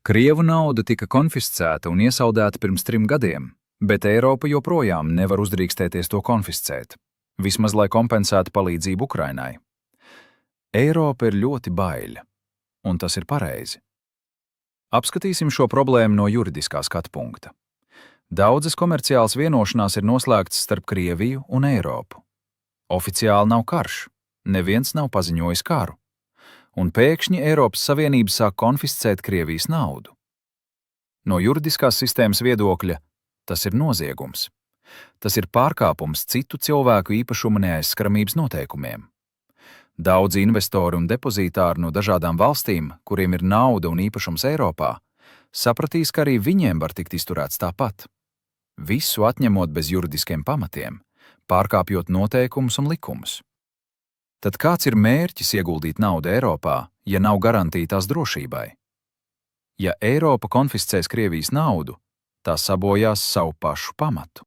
Krievu nauda tika konfiscēta un iesaldēta pirms 3 gadiem, bet Eiropa joprojām nevar uzdrīkstēties to konfiscēt, vismaz lai kompensētu palīdzību Ukrainai. Eiropa ir ļoti baila, un tas ir pareizi. Apskatīsim šo problēmu no juridiskā skatu punkta. Daudzas komerciālas vienošanās ir noslēgtas starp Krieviju un Eiropu. Oficiāli nav karš, neviens nav paziņojis karu, un pēkšņi Eiropas Savienība sāk konfiscēt Krievijas naudu. No juridiskās sistēmas viedokļa tas ir noziegums. Tas ir pārkāpums citu cilvēku īpašuma neaizskaramības noteikumiem. Daudzi investori un depozītāri no dažādām valstīm, kuriem ir nauda un īpašums Eiropā, sapratīs, ka arī viņiem var tikt izturēts tāpat. Visu atņemot bez juridiskiem pamatiem, pārkāpjot noteikumus un likumus. Tad kāds ir mērķis ieguldīt naudu Eiropā, ja nav garantīja tās drošībai? Ja Eiropa konfiscēs Krievijas naudu, tā sabojās savu pašu pamatu.